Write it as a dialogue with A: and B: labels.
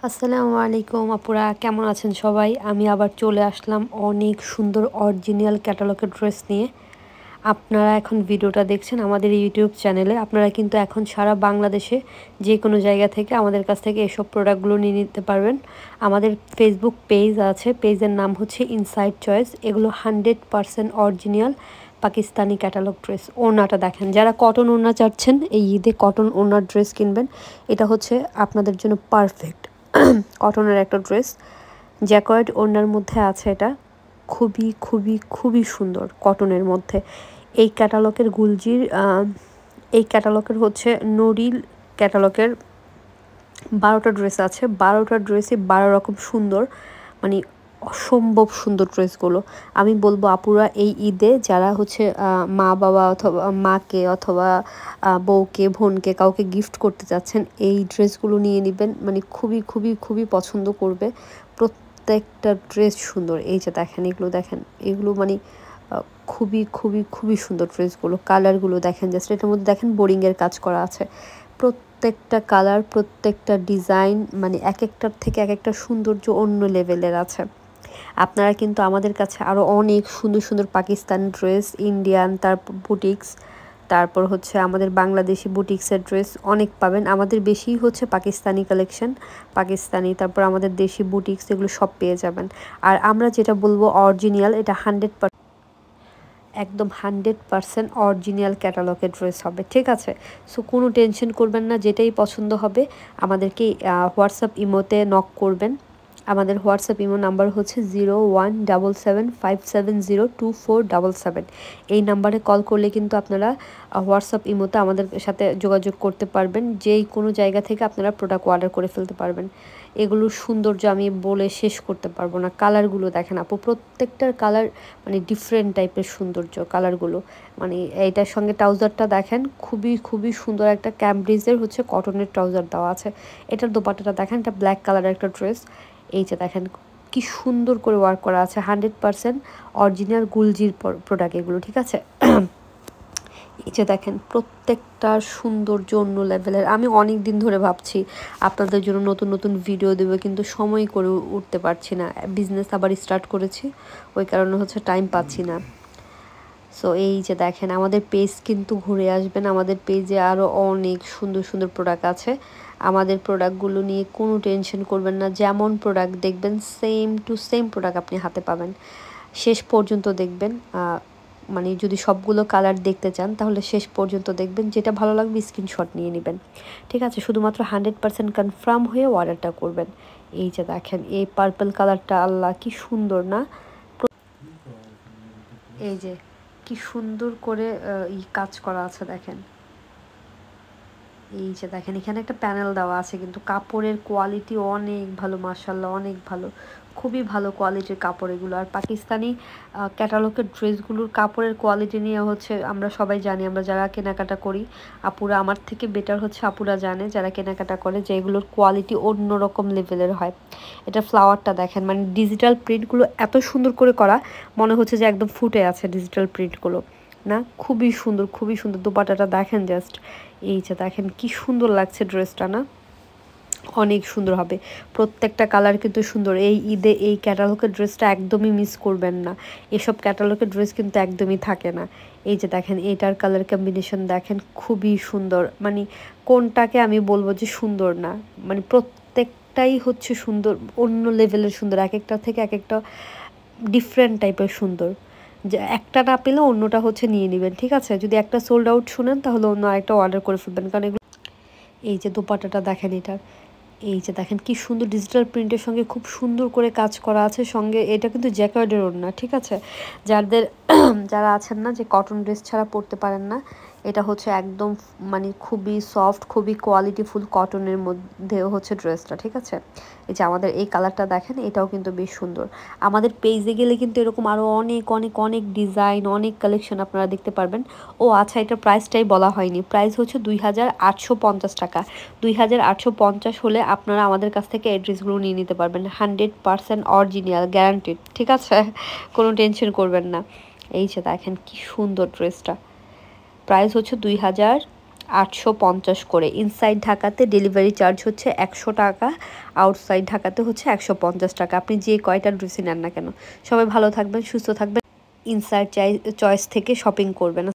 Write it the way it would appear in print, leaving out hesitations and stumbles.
A: আসসালামু আলাইকুম আপুরা, কেমন আছেন সবাই? আমি আবার চলে আসলাম অনেক সুন্দর অরিজিনাল ক্যাটালগের ড্রেস নিয়ে। আপনারা এখন ভিডিওটা দেখছেন আমাদের ইউটিউব চ্যানেলে। আপনারা কিন্তু এখন সারা বাংলাদেশে যে কোনো জায়গা থেকে আমাদের কাছ থেকে এসব প্রোডাক্টগুলো নিয়ে নিতে পারবেন। আমাদের ফেসবুক পেজ আছে, পেজের নাম হচ্ছে ইনসাইড চয়েস। এগুলো 100% অরিজিনাল পাকিস্তানি ক্যাটালগ ড্রেস। ওড়নাটা দেখেন, যারা কটন ওড়না চাচ্ছেন এই ঈদে কটন ওড়নার ড্রেস কিনবেন, এটা হচ্ছে আপনাদের জন্য পারফেক্ট। কটনের একটা ড্রেস, জ্যাকয়েড ওড়নার মধ্যে আছে। এটা খুবই খুবই খুবই সুন্দর কটনের মধ্যে। এই ক্যাটালগের গুলজির এই ক্যাটালগের হচ্ছে নরিল ক্যাটালগের 12টা ড্রেস আছে। 12টা ড্রেসই 12 রকম সুন্দর, মানে অসম্ভব সুন্দর ড্রেসগুলো। আমি বলবো আপুরা এই ঈদে যারা হচ্ছে মা বাবা অথবা মাকে অথবা বউকে বোনকে কাউকে গিফট করতে চাচ্ছেন, এই ড্রেসগুলো নিয়ে নেবেন। মানে খুবই খুবই খুবই পছন্দ করবে। প্রত্যেকটা ড্রেস সুন্দর। এই যে দেখেন, এগুলো দেখেন, এগুলো মানে খুবই খুবই খুবই সুন্দর ড্রেসগুলো। কালারগুলো দেখেন, জাস্ট এটার মধ্যে দেখেন বোরিংয়ের কাজ করা আছে। প্রত্যেকটা কালার, প্রত্যেকটা ডিজাইন, মানে এক একটার থেকে এক একটা সৌন্দর্য অন্য লেভেলের আছে। আপনারা কিন্তু আমাদের কাছে আরও অনেক সুন্দর সুন্দর পাকিস্তানি ড্রেস, ইন্ডিয়ান, তারপর বুটিক্স, তারপর হচ্ছে আমাদের বাংলাদেশি বুটিক্সের ড্রেস অনেক পাবেন। আমাদের বেশি হচ্ছে পাকিস্তানি কালেকশন, পাকিস্তানি, তারপর আমাদের দেশি বুটিক্স, এগুলো সব পেয়ে যাবেন। আর আমরা যেটা বলবো অরিজিনাল, এটা 100% একদম 100% অরিজিনাল ক্যাটালগের ড্রেস হবে, ঠিক আছে? সো কোনো টেনশন করবেন না, যেটাই পছন্দ হবে আমাদেরকে হোয়াটসঅ্যাপ ইমোতে নক করবেন। আমাদের হোয়াটসঅ্যাপ ইমো নাম্বার হচ্ছে 017757024777। এই নাম্বারে কল করলে কিন্তু আপনারা হোয়াটসঅ্যাপ ইমোতে আমাদের সাথে যোগাযোগ করতে পারবেন। যেই কোনো জায়গা থেকে আপনারা প্রোডাক্ট অর্ডার করে ফেলতে পারবেন। এগুলোর সৌন্দর্য আমি বলে শেষ করতে পারবো না। কালারগুলো দেখেন আপু, প্রত্যেকটার কালার মানে ডিফারেন্ট টাইপের সৌন্দর্য কালারগুলো। মানে এইটার সঙ্গে ট্রাউজারটা দেখেন, খুবই খুবই সুন্দর একটা ক্যামব্রিজের হচ্ছে কটনের ট্রাউজার দেওয়া আছে। এটার দোপাট্টাটা দেখেন, এটা ব্ল্যাক কালারের একটা ড্রেস। এই যে দেখেন কি সুন্দর করে ওয়ার্ক করা আছে। 100% অরিজিনাল গুলজির প্রোডাক্ট এগুলো, ঠিক আছে? এই যে দেখেন প্রত্যেকটা সৌন্দর্য অন্য লেভেলের। আমি অনেক দিন ধরে ভাবছি আপনাদের জন্য নতুন নতুন ভিডিও দেবো, কিন্তু সময় করে উঠতে পারছি না। বিজনেস আবার স্টার্ট করেছি, ওই কারণে হচ্ছে টাইম পাচ্ছি না। সো এই যে দেখেন আমাদের পেজ কিন্তু ঘুরে আসবেন। আমাদের পেজে আরও অনেক সুন্দর সুন্দর প্রোডাক্ট আছে। আমাদের প্রোডাক্টগুলো নিয়ে কোনো টেনশন করবেন না। যেমন প্রোডাক্ট দেখবেন সেম টু সেম প্রোডাক্ট আপনি হাতে পাবেন। শেষ পর্যন্ত দেখবেন, মানে যদি সবগুলো কালার দেখতে চান তাহলে শেষ পর্যন্ত দেখবেন। যেটা ভালো লাগবে স্ক্রিনশট নিয়ে নেবেন, ঠিক আছে? শুধুমাত্র 100% কনফার্ম হয়ে অর্ডারটা করবেন। এই যে দেখেন এই পার্পল কালারটা, আল্লাহ কি সুন্দর না! এই যে কি সুন্দর করে কাজ করা আছে দেখেন। এই যে দেখেন এখানে একটা প্যানেল দেওয়া আছে, কিন্তু কাপড়ের কোয়ালিটি অনেক ভালো, মাশাআল্লাহ অনেক ভালো, খুবই ভালো কোয়ালিটির কাপড় এগুলো। আর পাকিস্তানি ক্যাটালগের ড্রেসগুলোর কাপড়ের কোয়ালিটি নিয়ে হচ্ছে আমরা সবাই জানি, আমরা যারা কেনাকাটা করি, আপুরা আমার থেকে বেটার হচ্ছে আপুরা জানে যারা কেনাকাটা করে, যে এগুলোর কোয়ালিটি অন্যরকম লেভেলের হয়। এটা ফ্লাওয়ারটা দেখেন, মানে ডিজিটাল প্রিন্টগুলো এত সুন্দর করে করা, মনে হচ্ছে যে একদম ফুটে আছে ডিজিটাল প্রিন্টগুলো না। খুবই সুন্দর, খুবই সুন্দর। দোপাট্টাটা দেখেন জাস্ট, এই যে দেখেন কি সুন্দর লাগছে ড্রেসটা না? অনেক সুন্দর হবে। প্রত্যেকটা কালার কিন্তু সুন্দর। এই ঈদে এই ক্যাটালগের ড্রেসটা একদমই মিস করবেন না। এসব ক্যাটালগের ড্রেস কিন্তু একদমই থাকে না। এই যে দেখেন এটার কালার কম্বিনেশন দেখেন, খুবই সুন্দর। মানে কোনটাকে আমি বলবো যে সুন্দর না, মানে প্রত্যেকটাই হচ্ছে সুন্দর, অন্য লেভেলের সুন্দর। এক একটা থেকে এক একটা ডিফারেন্ট টাইপের সুন্দর। যে একটা না পেলে অন্যটা হচ্ছে নিয়ে নেবেন, ঠিক আছে? যদি একটা সোল্ড আউট শুনেন তাহলে অন্য আরেকটা অর্ডার করে ফেলবেন, কারণ এগুলো। এই যে দোপাট্টাটা দেখেন এটার, এই যে দেখেন কি সুন্দর ডিজিটাল প্রিন্টের সঙ্গে খুব সুন্দর করে কাজ করা আছে। সঙ্গে এটা কিন্তু জ্যাকওয়ার্ডের ওড়না, ঠিক আছে? যাদের যারা আছেন না যে কটন ড্রেস ছাড়া পরতে পারেন না, এটা হচ্ছে একদম মানে খুবই সফট, খুবই কোয়ালিটিফুল কটনের মধ্যেও হচ্ছে ড্রেসটা, ঠিক আছে? এই যে আমাদের এই কালারটা দেখেন, এটাও কিন্তু বেশ সুন্দর। আমাদের পেজে গেলে কিন্তু এরকম আরও অনেক অনেক অনেক ডিজাইন, অনেক কালেকশন আপনারা দেখতে পারবেন। ও আচ্ছা, এটার প্রাইসটাই বলা হয়নি। প্রাইস হচ্ছে 2850 টাকা। 2850 হলে আপনারা আমাদের কাছ থেকে এই ড্রেসগুলো নিয়ে নিতে পারবেন। 100% অরিজিনাল, গ্যারান্টিড, ঠিক আছে? কোনো টেনশন করবেন না। এই যে দেখেন কি সুন্দর ড্রেসটা। প্রাইস হচ্ছে 850 করে। ইনসাইড ঢাকাতে ডেলিভারি চার্জ হচ্ছে 100 টাকা, আউটসাইড ঢাকাতে হচ্ছে 150 টাকা। আপনি যে কয়টা ড্রেসই নেন না কেন। সবাই ভালো থাকবেন, সুস্থ থাকবেন। ইনসাইড চয়েস থেকে শপিং করবেন।